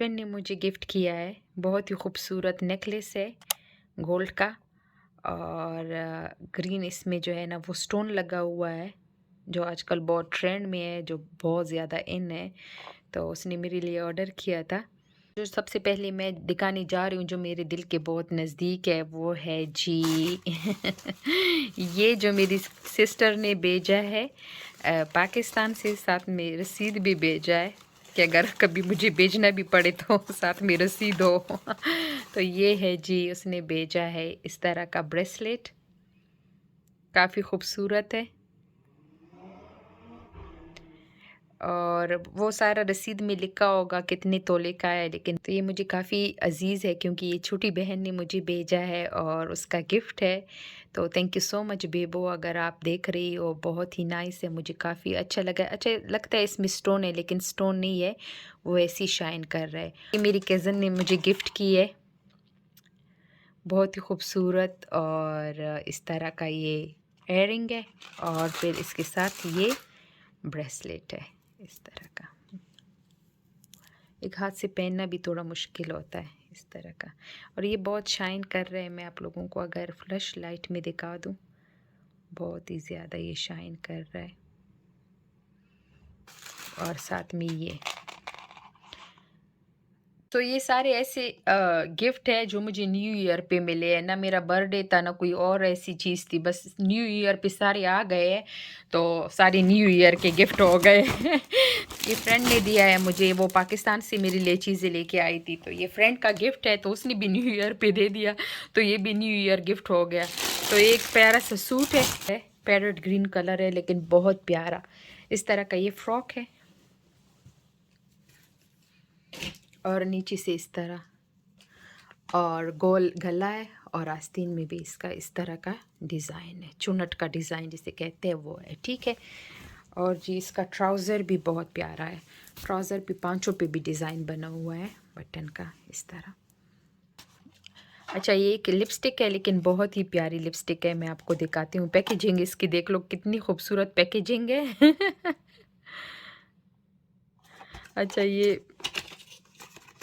Husband ने मुझे gift किया है। बहुत ही खूबसूरत नेकलेस है गोल्ड का और ग्रीन इसमें जो है ना वो स्टोन लगा हुआ है जो आजकल बहुत ट्रेंड में है, जो बहुत ज़्यादा इन है। तो उसने मेरे लिए ऑर्डर किया था। जो सबसे पहले मैं दिखाने जा रही हूँ जो मेरे दिल के बहुत नज़दीक है वो है जी ये जो मेरी सिस्टर ने भेजा है पाकिस्तान से, साथ में रसीद भी भेजा है कि अगर कभी मुझे भेजना भी पड़े तो साथ में रसीद हो तो ये है जी, उसने भेजा है इस तरह का ब्रेसलेट, काफ़ी खूबसूरत है और वो सारा रसीद में लिखा होगा कितने तोले का है। लेकिन तो ये मुझे काफ़ी अज़ीज़ है क्योंकि ये छोटी बहन ने मुझे भेजा है और उसका गिफ्ट है। तो थैंक यू सो मच बेबो, अगर आप देख रही हो बहुत ही नाइस है, मुझे काफ़ी अच्छा लगा। अच्छा लगता है इसमें स्टोन है लेकिन स्टोन नहीं है, वो ऐसी शाइन कर रहा है। ये मेरी कज़न ने मुझे गिफ्ट की है, बहुत ही खूबसूरत और इस तरह का ये इयररिंग है और फिर इसके साथ ये ब्रेसलेट है इस तरह का। एक हाथ से पहनना भी थोड़ा मुश्किल होता है इस तरह का, और ये बहुत शाइन कर रहे हैं। मैं आप लोगों को अगर फ्लैश लाइट में दिखा दूं, बहुत ही ज़्यादा ये शाइन कर रहा है। और साथ में ये तो ये सारे ऐसे गिफ्ट है जो मुझे न्यू ईयर पे मिले हैं। ना मेरा बर्थडे था ना कोई और ऐसी चीज़ थी, बस न्यू ईयर पे सारे आ गए हैं तो सारे न्यू ईयर के गिफ्ट हो गए ये फ्रेंड ने दिया है मुझे, वो पाकिस्तान से मेरे लिए चीज़ें लेके आई थी, तो ये फ्रेंड का गिफ्ट है तो उसने भी न्यू ईयर पे दे दिया, तो ये भी न्यू ईयर गिफ्ट हो गया। तो एक प्यारा सा सूट है, पैरेट ग्रीन कलर है लेकिन बहुत प्यारा। इस तरह का ये फ्रॉक है और नीचे से इस तरह और गोल गला है और आस्तीन में भी इसका इस तरह का डिज़ाइन है, चुनट का डिज़ाइन जिसे कहते हैं वो है, ठीक है। और जी इसका ट्राउज़र भी बहुत प्यारा है, ट्राउज़र पे पांचों पे भी डिज़ाइन बना हुआ है बटन का इस तरह। अच्छा ये एक लिपस्टिक है लेकिन बहुत ही प्यारी लिपस्टिक है, मैं आपको दिखाती हूँ। पैकेजिंग इसकी देख लो कितनी खूबसूरत पैकेजिंग है अच्छा ये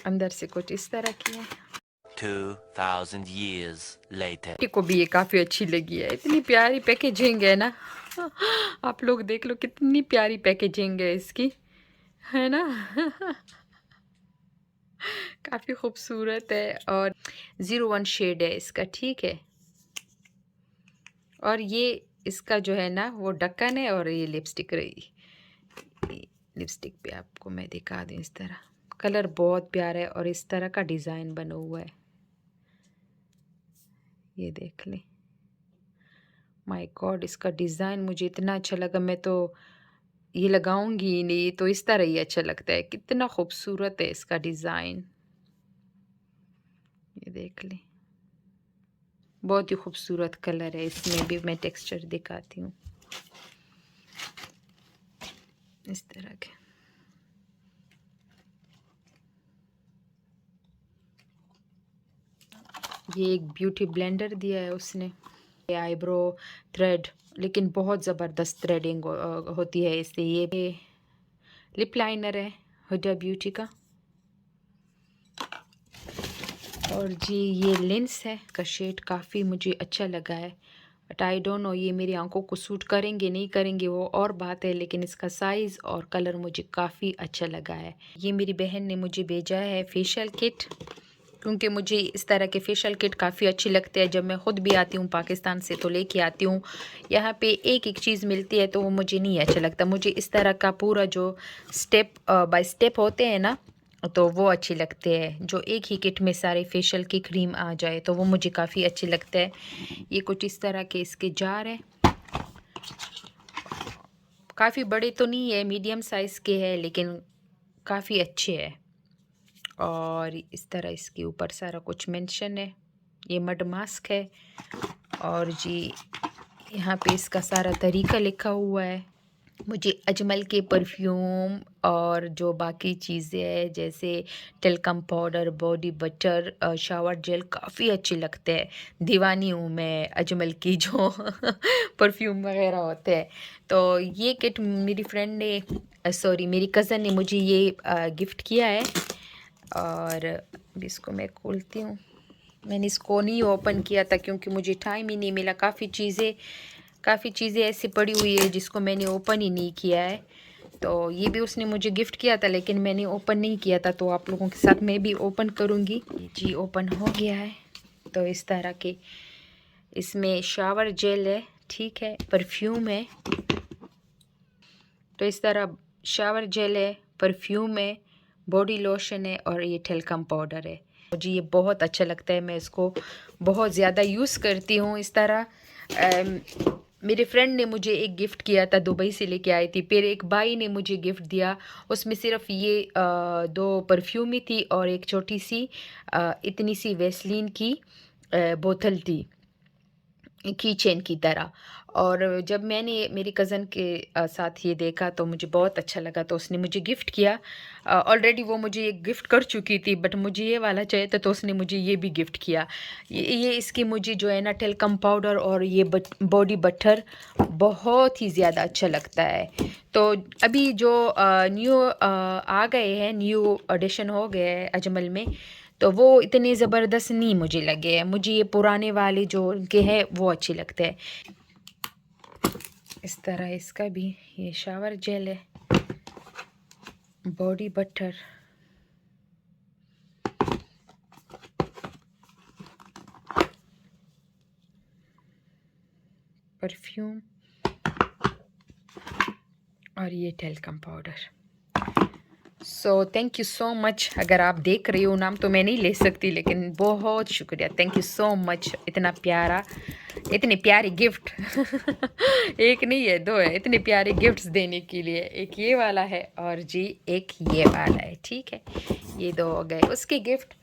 अंदर से कुछ इस तरह की है। 2000 years later. को भी ये काफ़ी अच्छी लगी है, इतनी प्यारी पैकेजिंग है ना आप लोग देख लो कितनी प्यारी पैकेजिंग है इसकी, है ना काफ़ी खूबसूरत है और 01 शेड है इसका, ठीक है। और ये इसका जो है ना वो ढक्कन है और ये लिपस्टिक रही, लिपस्टिक पे आपको मैं दिखा दूँ इस तरह, कलर बहुत प्यारा है और इस तरह का डिज़ाइन बना हुआ है, ये देख लें। माय गॉड इसका डिज़ाइन मुझे इतना अच्छा लगा, मैं तो ये लगाऊंगी ही नहीं, तो इस तरह ही अच्छा लगता है। कितना खूबसूरत है इसका डिज़ाइन, ये देख लें, बहुत ही खूबसूरत कलर है। इसमें भी मैं टेक्सचर दिखाती हूँ इस तरह के। ये एक ब्यूटी ब्लेंडर दिया है उसने, आईब्रो थ्रेड, लेकिन बहुत ज़बरदस्त थ्रेडिंग होती है इससे। ये लिप लाइनर है हुडा ब्यूटी का, और जी ये लेंस है, का शेड काफ़ी मुझे अच्छा लगा है, बट आई डोंट नो ये मेरी आंखों को सूट करेंगे नहीं करेंगे वो और बात है, लेकिन इसका साइज़ और कलर मुझे काफ़ी अच्छा लगा है। ये मेरी बहन ने मुझे भेजा है फेशियल किट, क्योंकि मुझे इस तरह के फेशियल किट काफ़ी अच्छी लगते हैं। जब मैं ख़ुद भी आती हूँ पाकिस्तान से तो लेके आती हूँ, यहाँ पे एक एक चीज़ मिलती है तो वो मुझे नहीं अच्छा लगता। मुझे इस तरह का पूरा जो स्टेप बाय स्टेप होते हैं ना, तो वो अच्छे लगते हैं। जो एक ही किट में सारे फेशियल की क्रीम आ जाए तो वो मुझे काफ़ी अच्छे लगते हैं। ये कुछ इस तरह के इसके जार है, काफ़ी बड़े तो नहीं है, मीडियम साइज़ के है लेकिन काफ़ी अच्छे है। और इस तरह इसके ऊपर सारा कुछ मेंशन है। ये मड मास्क है और जी यहाँ पे इसका सारा तरीका लिखा हुआ है। मुझे अजमल के परफ्यूम और जो बाकी चीज़ें हैं जैसे talcum powder, body butter, shower gel काफ़ी अच्छे लगते हैं। दीवानी हूँ मैं अजमल की जो परफ्यूम वगैरह होते हैं। तो ये किट मेरी फ्रेंड ने सॉरी मेरी कज़न ने मुझे ये गिफ्ट किया है और अभी इसको मैं खोलती हूँ। मैंने इसको नहीं ओपन किया था क्योंकि मुझे टाइम ही नहीं मिला। काफ़ी चीज़ें ऐसी पड़ी हुई है जिसको मैंने ओपन ही नहीं किया है। तो ये भी उसने मुझे गिफ्ट किया था लेकिन मैंने ओपन नहीं किया था, तो आप लोगों के साथ मैं भी ओपन करूँगी। जी ओपन हो गया है। तो इस तरह के इसमें शावर जेल है, ठीक है, परफ्यूम है। तो इस तरह शावर जेल है, परफ्यूम है, बॉडी लोशन है और ये टेल्कम पाउडर है। मुझे ये बहुत अच्छा लगता है, मैं इसको बहुत ज़्यादा यूज़ करती हूँ। इस तरह मेरे फ्रेंड ने मुझे एक गिफ्ट किया था, दुबई से लेके आई थी। फिर एक भाई ने मुझे गिफ्ट दिया, उसमें सिर्फ ये 2 परफ्यूम ही थी और एक छोटी सी इतनी सी वैसलीन की बोतल थी, की चेन की तरह। और जब मैंने मेरी कज़न के साथ ये देखा तो मुझे बहुत अच्छा लगा, तो उसने मुझे गिफ्ट किया। ऑलरेडी वो मुझे एक गिफ्ट कर चुकी थी बट मुझे ये वाला चाहिए था, तो उसने मुझे ये भी गिफ्ट किया। ये इसकी मुझे जो है ना टेल्कम पाउडर और ये बॉडी बटर बहुत ही ज़्यादा अच्छा लगता है। तो अभी जो न्यू आ गए हैं, न्यू एडिशन हो गए हैं अजमल में, तो वो इतने ज़बरदस्त नहीं मुझे लगे हैं। मुझे ये पुराने वाले जो उनके हैं वो अच्छे लगते हैं। इस तरह इसका भी ये शावर जेल है, बॉडी बटर, परफ्यूम और ये talcum powder. So thank you so much. अगर आप देख रहे हो, नाम तो मैं नहीं ले सकती लेकिन बहुत शुक्रिया, थैंक यू सो मच। इतने प्यारे गिफ्ट एक नहीं है, 2 है, इतने प्यारे गिफ्ट्स देने के लिए। एक ये वाला है और जी एक ये वाला है, ठीक है। ये 2 हो गए उसके गिफ्ट।